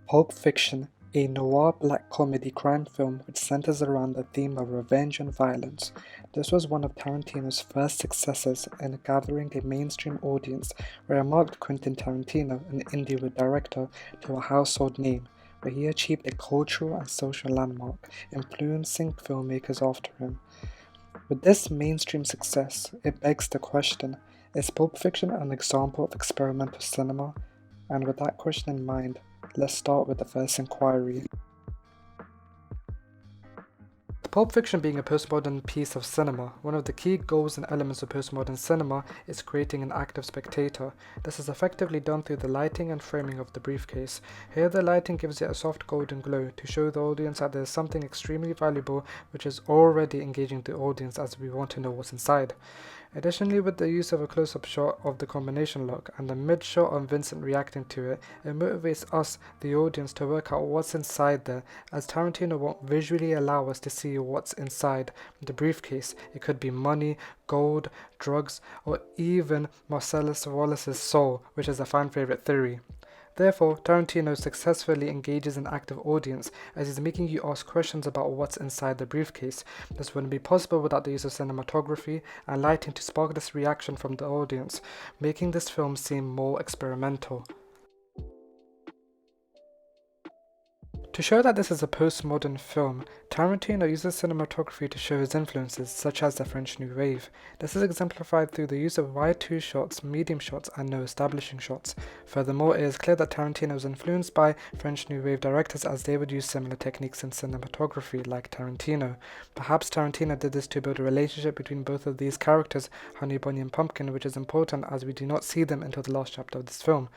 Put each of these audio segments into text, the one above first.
Pulp Fiction, a noir black comedy crime film which centers around the theme of revenge and violence. This was one of Tarantino's first successes in gathering a mainstream audience, where it marked Quentin Tarantino, an indie director, to a household name, where he achieved a cultural and social landmark, influencing filmmakers after him. With this mainstream success, it begs the question, is Pulp Fiction an example of experimental cinema? And with that question in mind, let's start with the first inquiry. Pulp Fiction being a postmodern piece of cinema, one of the key goals and elements of postmodern cinema is creating an active spectator. This is effectively done through the lighting and framing of the briefcase. Here the lighting gives it a soft golden glow to show the audience that there is something extremely valuable which is already engaging the audience as we want to know what's inside. Additionally, with the use of a close-up shot of the combination lock and a mid-shot of Vincent reacting to it, it motivates us, the audience, to work out what's inside there, as Tarantino won't visually allow us to see what's inside the briefcase. It could be money, gold, drugs, or even Marcellus Wallace's soul, which is a fan favorite theory. Therefore, Tarantino successfully engages an active audience as he's making you ask questions about what's inside the briefcase. This wouldn't be possible without the use of cinematography and lighting to spark this reaction from the audience, making this film seem more experimental. To show that this is a postmodern film, Tarantino uses cinematography to show his influences, such as the French New Wave. This is exemplified through the use of wide-2 shots, medium shots, and no establishing shots. Furthermore, it is clear that Tarantino was influenced by French New Wave directors as they would use similar techniques in cinematography, like Tarantino. Perhaps Tarantino did this to build a relationship between both of these characters, Honey Bunny and Pumpkin, which is important as we do not see them until the last chapter of this film.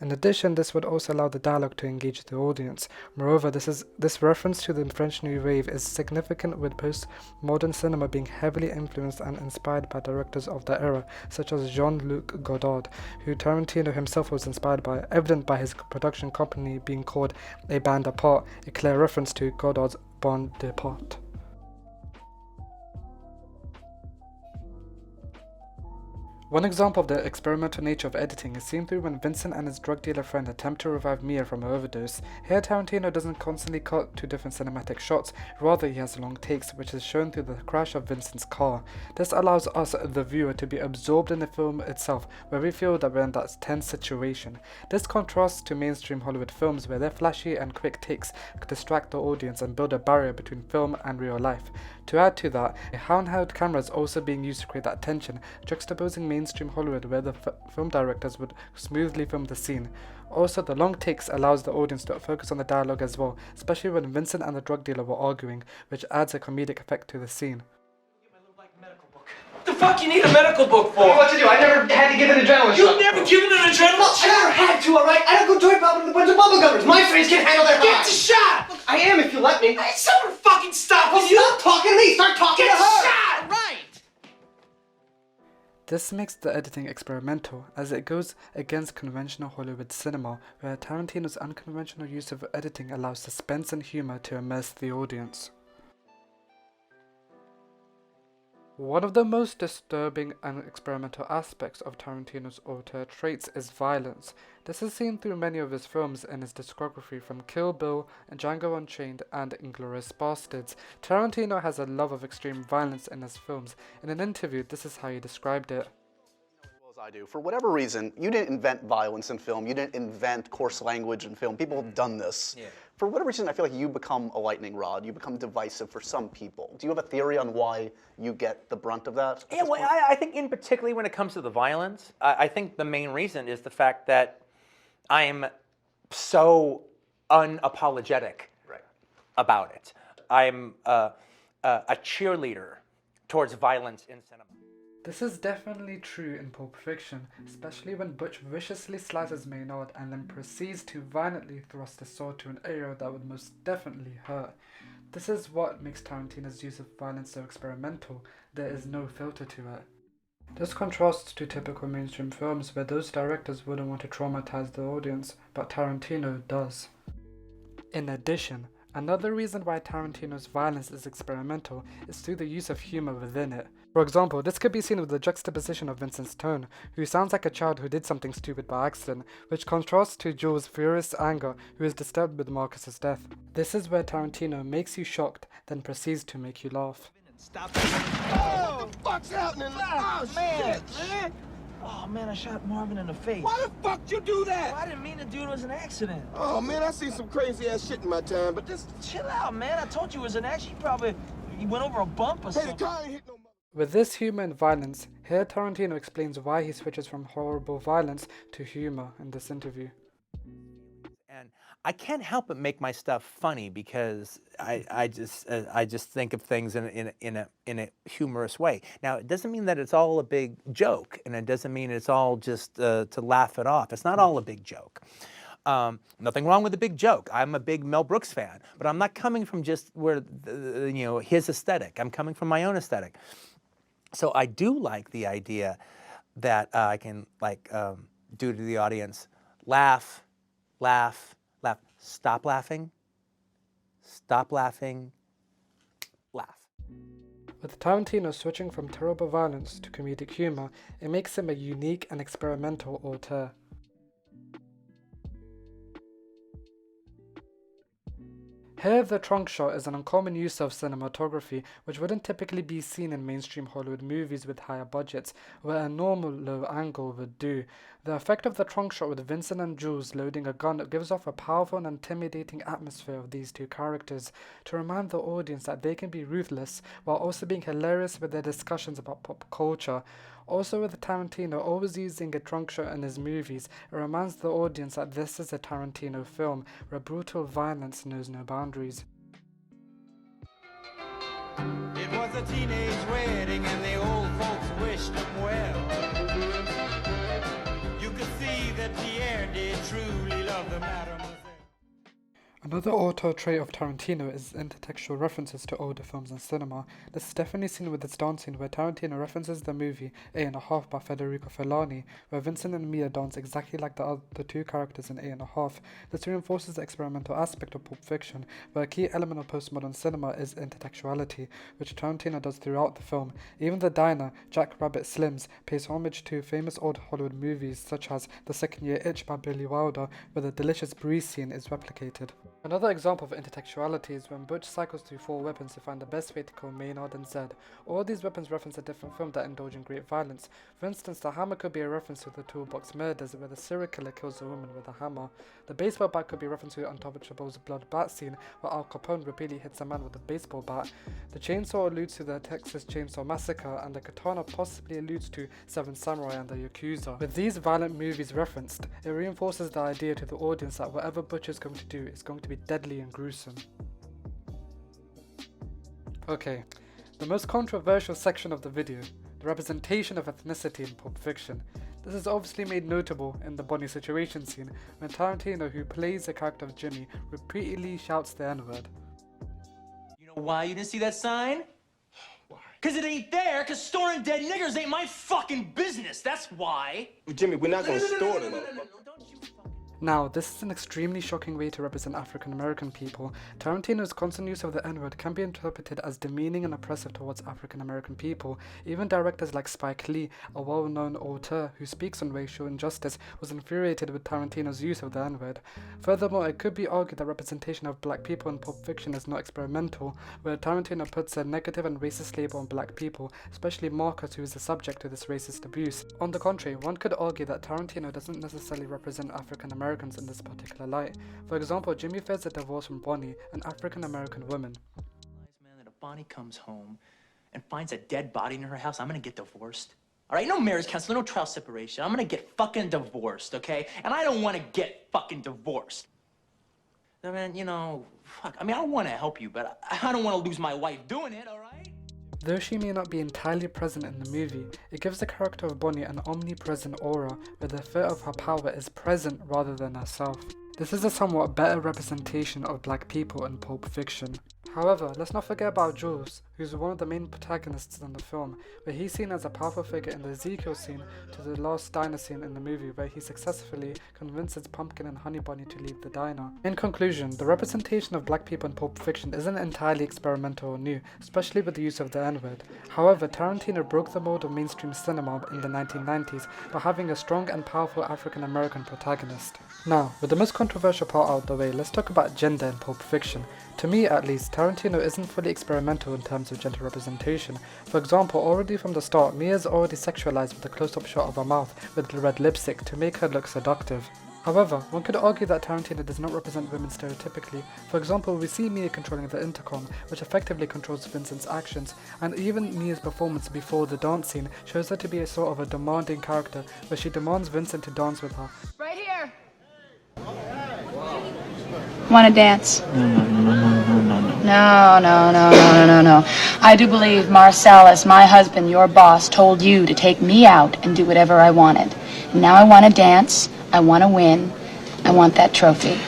In addition, this would also allow the dialogue to engage the audience. Moreover, this reference to the French New Wave is significant, with postmodern cinema being heavily influenced and inspired by directors of the era, such as Jean-Luc Godard, who Tarantino himself was inspired by, evident by his production company being called A Band Apart, a clear reference to Godard's Bande Apart. One example of the experimental nature of editing is seen through when Vincent and his drug dealer friend attempt to revive Mia from her overdose. Here Tarantino doesn't constantly cut to different cinematic shots, rather he has long takes, which is shown through the crash of Vincent's car. This allows us, the viewer, to be absorbed in the film itself, where we feel that we're in that tense situation. This contrasts to mainstream Hollywood films where their flashy and quick takes distract the audience and build a barrier between film and real life. To add to that, a handheld camera is also being used to create that tension, juxtaposing mainstream Hollywood where the film directors would smoothly film the scene. Also, the long takes allows the audience to focus on the dialogue as well, especially when Vincent and the drug dealer were arguing, which adds a comedic effect to the scene. What the fuck you need a medical book for? What to do? I never had to give an adrenaline shot. You've never given an adrenaline I never had to, alright? I don't go toy popping with a bunch of bubble gummers. My friends can't handle their Get high. the shot! Look, I am if you let me. Hey, someone fucking stop Well, you! stop talking to me. Start talking Get to her. shot! Right! This makes the editing experimental, as it goes against conventional Hollywood cinema, where Tarantino's unconventional use of editing allows suspense and humor to immerse the audience. One of the most disturbing and experimental aspects of Tarantino's auteur traits is violence. This is seen through many of his films in his discography, from Kill Bill, Django Unchained, and Inglourious Basterds. Tarantino has a love of extreme violence in his films. In an interview, this is how he described it. I do. For whatever reason, you didn't invent violence in film, you didn't invent coarse language in film. People have done this. Yeah. For whatever reason, I feel like you become a lightning rod. You become divisive for some people. Do you have a theory on why you get the brunt of that? Yeah, well, I think in particularly when it comes to the violence, I think the main reason is the fact that I'm so unapologetic about it. I'm a cheerleader towards violence in cinema. This is definitely true in Pulp Fiction, especially when Butch viciously slices Maynard and then proceeds to violently thrust a sword to an area that would most definitely hurt. This is what makes Tarantino's use of violence so experimental. There is no filter to it. This contrasts to typical mainstream films where those directors wouldn't want to traumatize the audience, but Tarantino does. In addition, another reason why Tarantino's violence is experimental is through the use of humor within it. For example, this could be seen with the juxtaposition of Vincent's tone, who sounds like a child who did something stupid by accident, which contrasts to Jules' furious anger, who is disturbed with Marcus's death. This is where Tarantino makes you shocked, then proceeds to make you laugh. Stop it. Oh, what the fuck's happening? Oh, man, man. Oh man, I shot Marvin in the face. Why the fuck you do that? I didn't mean to do it. It was an accident. Oh man, I seen some crazy ass shit in my time, but this. Chill out, man. I told you it was an accident. He went over a bump or Hey, the something. car ain't hit no. With this humor and violence, here Tarantino explains why he switches from horrible violence to humor in this interview. And I can't help but make my stuff funny because I just think of things in a humorous way. Now it doesn't mean that it's all a big joke, and it doesn't mean it's all just to laugh it off. It's not all a big joke. Nothing wrong with a big joke. I'm a big Mel Brooks fan, but I'm not coming from just where his aesthetic. I'm coming from my own aesthetic. So I do like the idea that I can do to the audience, laugh, laugh, laugh, stop laughing, laugh. With Tarantino switching from terrible violence to comedic humor, it makes him a unique and experimental auteur. Here, the trunk shot is an uncommon use of cinematography which wouldn't typically be seen in mainstream Hollywood movies with higher budgets, where a normal low angle would do. The effect of the trunk shot with Vincent and Jules loading a gun gives off a powerful and intimidating atmosphere of these two characters, to remind the audience that they can be ruthless while also being hilarious with their discussions about pop culture. Also, with Tarantino always using a trunk shot in his movies, it reminds the audience that this is a Tarantino film where brutal violence knows no boundaries. It was a teenage wedding and the old folks wished them well. You could see that Pierre did truly love the mademoiselle. Another auteur trait of Tarantino is intertextual references to older films and cinema. This is definitely seen with its dancing, where Tarantino references the movie 8½ by Federico Fellini, where Vincent and Mia dance exactly like the two characters in 8½. This reinforces the experimental aspect of Pulp Fiction, where a key element of postmodern cinema is intertextuality, which Tarantino does throughout the film. Even the diner, Jack Rabbit Slim's, pays homage to famous old Hollywood movies such as The Second Year Itch by Billy Wilder, where the delicious brie scene is replicated. Another example of intertextuality is when Butch cycles through 4 weapons to find the best way to kill Maynard and Zed. All these weapons reference a different film that indulge in great violence. For instance, the hammer could be a reference to the Toolbox Murders, where the serial killer kills a woman with a hammer. The baseball bat could be a reference to Untouchable's blood bat scene, where Al Capone repeatedly hits a man with a baseball bat. The chainsaw alludes to the Texas Chainsaw Massacre, and the katana possibly alludes to Seven Samurai and the Yakuza. With these violent movies referenced, it reinforces the idea to the audience that whatever Butch is going to do is going to be deadly and gruesome. Okay, the most controversial section of the video, the representation of ethnicity in Pulp Fiction. This is obviously made notable in the Bonnie situation scene, when Tarantino, who plays the character of Jimmy, repeatedly shouts the N-word. You know why you didn't see that sign? Why? Because it ain't there, because storing dead niggers ain't my fucking business, that's why. Jimmy, we're not gonna store them. Now, this is an extremely shocking way to represent African American people. Tarantino's constant use of the N-word can be interpreted as demeaning and oppressive towards African American people. Even directors like Spike Lee, a well-known auteur who speaks on racial injustice, was infuriated with Tarantino's use of the N-word. Furthermore, it could be argued that representation of black people in Pulp Fiction is not experimental, where Tarantino puts a negative and racist label on black people, especially Marcus, who is the subject to this racist abuse. On the contrary, one could argue that Tarantino doesn't necessarily represent African Americans in this particular light. For example, Jimmy fears a divorce from Bonnie, an African American woman. Man, that if Bonnie comes home and finds a dead body in her house, I'm gonna get divorced. All right, no marriage counseling, no trial separation. I'm gonna get fucking divorced, okay? And I don't want to get fucking divorced. I mean, you know, fuck. I mean, I want to help you, but I don't want to lose my life doing it, all right? Though she may not be entirely present in the movie, it gives the character of Bonnie an omnipresent aura, where the fear of her power is present rather than herself. This is a somewhat better representation of black people in Pulp Fiction. However, let's not forget about Jules, who's one of the main protagonists in the film, where he's seen as a powerful figure in the Ezekiel scene to the last diner scene in the movie, where he successfully convinces Pumpkin and Honey Bunny to leave the diner. In conclusion, the representation of black people in Pulp Fiction isn't entirely experimental or new, especially with the use of the N-word. However, Tarantino broke the mold of mainstream cinema in the 1990s by having a strong and powerful African-American protagonist. Now, with the most controversial part out of the way, let's talk about gender in Pulp Fiction. To me at least, Tarantino isn't fully experimental in terms of gender representation. For example, already from the start, Mia's already sexualized with a close-up shot of her mouth with the red lipstick to make her look seductive. However, one could argue that Tarantino does not represent women stereotypically. For example, we see Mia controlling the intercom, which effectively controls Vincent's actions, and even Mia's performance before the dance scene shows her to be a sort of a demanding character, where she demands Vincent to dance with her. Right here. Want to dance? No. I do believe Marcellus, my husband, your boss, told you to take me out and do whatever I wanted. And now I want to dance, I want to win, I want that trophy.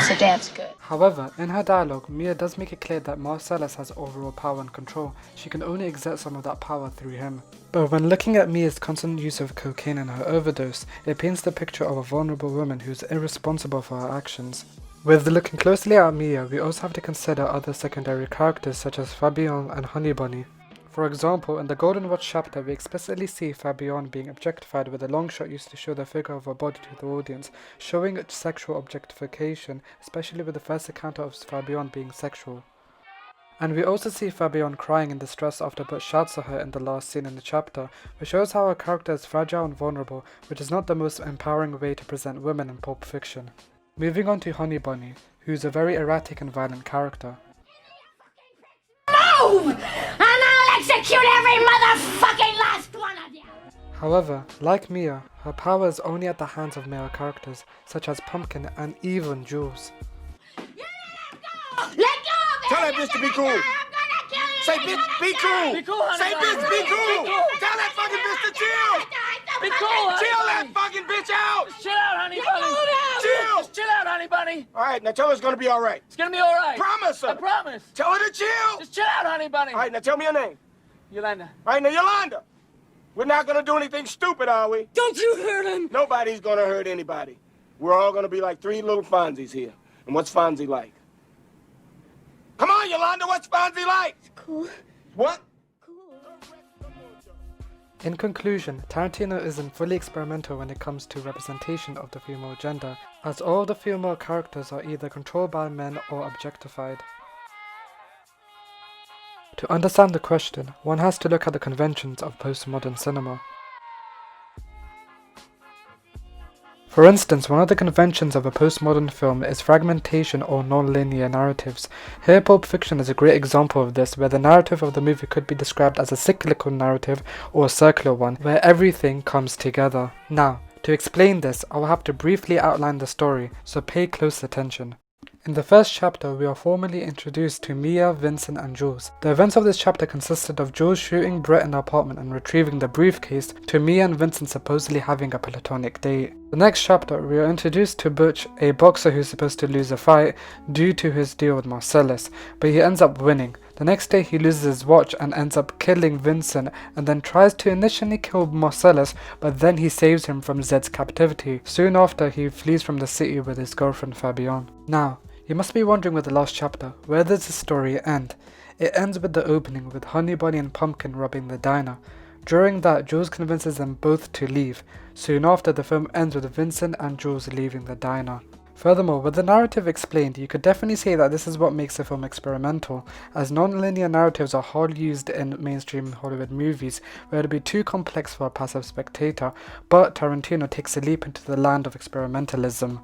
So dance good. However, in her dialogue, Mia does make it clear that Marcellus has overall power and control. She can only exert some of that power through him. But when looking at Mia's constant use of cocaine and her overdose, it paints the picture of a vulnerable woman who's irresponsible for her actions. With looking closely at Mia, we also have to consider other secondary characters such as Fabian and Honey Bunny. For example, in the Golden Watch chapter, we explicitly see Fabian being objectified with a long shot used to show the figure of her body to the audience, showing sexual objectification, especially with the first encounter of Fabian being sexual. And we also see Fabian crying in distress after Butch shouts at her in the last scene in the chapter, which shows how her character is fragile and vulnerable, which is not the most empowering way to present women in Pulp Fiction. Moving on to Honey Bunny, who's a very erratic and violent character. Move! And I'll execute every motherfucking last one of you! However, like Mia, her power is only at the hands of male characters, such as Pumpkin and even Jules. Let go! Tell that bitch to be cool. Say, bitch, be cool. Be cool, honey. Say, bitch, be cool. Be cool. Tell that fucking bitch to chill. Be cool, honey. Chill that fucking bitch out. Just chill out, honey bunny. Chill. Just chill out, honey bunny. All right, now tell her it's gonna be all right. It's gonna be all right. Promise her. I promise. Tell her to chill. Just chill out, honey bunny. All right, now tell me your name. Yolanda. All right, now, Yolanda. We're not gonna do anything stupid, are we? Don't you hurt him! Nobody's gonna hurt anybody. We're all gonna be like three little Fonzies here. And what's Fonzie like? Come on, Yolanda, what's Fonzie like? Cool. What? In conclusion, Tarantino isn't fully experimental when it comes to representation of the female gender, as all the female characters are either controlled by men or objectified. To understand the question, one has to look at the conventions of postmodern cinema. For instance, one of the conventions of a postmodern film is fragmentation or non-linear narratives. Here, Pulp Fiction is a great example of this, where the narrative of the movie could be described as a cyclical narrative or a circular one, where everything comes together. Now, to explain this, I will have to briefly outline the story, so pay close attention. In the first chapter, we are formally introduced to Mia, Vincent, and Jules. The events of this chapter consisted of Jules shooting Brett in the apartment and retrieving the briefcase, to Mia and Vincent supposedly having a platonic date. The next chapter, we are introduced to Butch, a boxer who's supposed to lose a fight due to his deal with Marcellus, but he ends up winning. The next day, he loses his watch and ends up killing Vincent, and then tries to initially kill Marcellus, but then he saves him from Zed's captivity. Soon after, he flees from the city with his girlfriend Fabian. Now, you must be wondering with the last chapter, where does the story end? It ends with the opening with Honey Bunny and Pumpkin robbing the diner. During that, Jules convinces them both to leave. Soon after, the film ends with Vincent and Jules leaving the diner. Furthermore, with the narrative explained, you could definitely say that this is what makes the film experimental, as non-linear narratives are hardly used in mainstream Hollywood movies, where it would be too complex for a passive spectator, but Tarantino takes a leap into the land of experimentalism.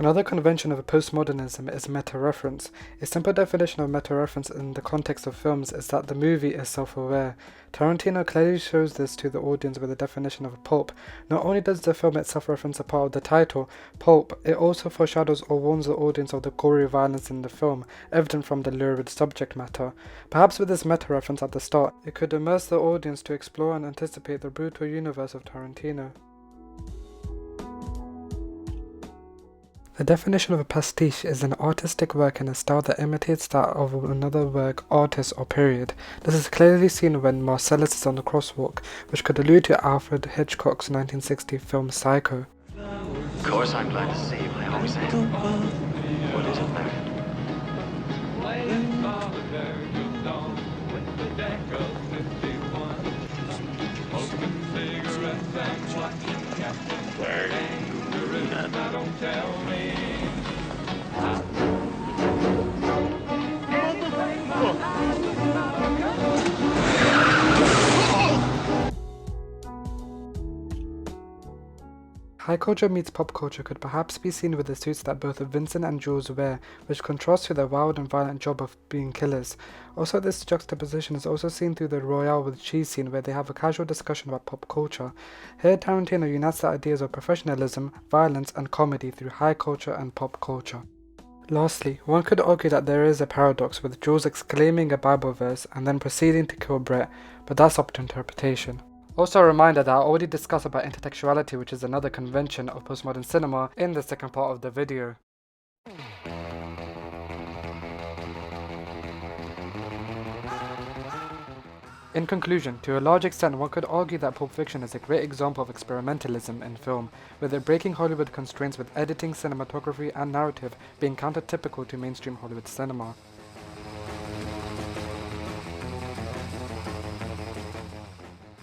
Another convention of postmodernism is meta-reference. A simple definition of meta-reference in the context of films is that the movie is self-aware. Tarantino clearly shows this to the audience with the definition of pulp. Not only does the film itself reference a part of the title, pulp, it also foreshadows or warns the audience of the gory violence in the film, evident from the lurid subject matter. Perhaps with this meta-reference at the start, it could immerse the audience to explore and anticipate the brutal universe of Tarantino. The definition of a pastiche is an artistic work in a style that imitates that of another work, artist, or period. This is clearly seen when Marcellus is on the crosswalk, which could allude to Alfred Hitchcock's 1960 film Psycho. Of course I'm glad to see you, my Jose. What is it there? High culture meets pop culture could perhaps be seen with the suits that both Vincent and Jules wear, which contrasts to their wild and violent job of being killers. Also, this juxtaposition is also seen through the Royale with Cheese scene, where they have a casual discussion about pop culture. Here, Tarantino unites the ideas of professionalism, violence, and comedy through high culture and pop culture. Lastly, one could argue that there is a paradox with Jules exclaiming a Bible verse and then proceeding to kill Brett, but that's up to interpretation. Also a reminder that I already discussed about intertextuality, which is another convention of postmodern cinema, in the second part of the video. In conclusion, to a large extent one could argue that Pulp Fiction is a great example of experimentalism in film, with it breaking Hollywood constraints with editing, cinematography and narrative being counter-typical to mainstream Hollywood cinema.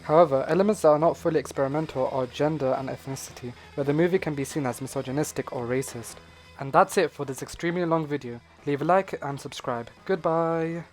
However, elements that are not fully experimental are gender and ethnicity, where the movie can be seen as misogynistic or racist. And that's it for this extremely long video. Leave a like and subscribe. Goodbye!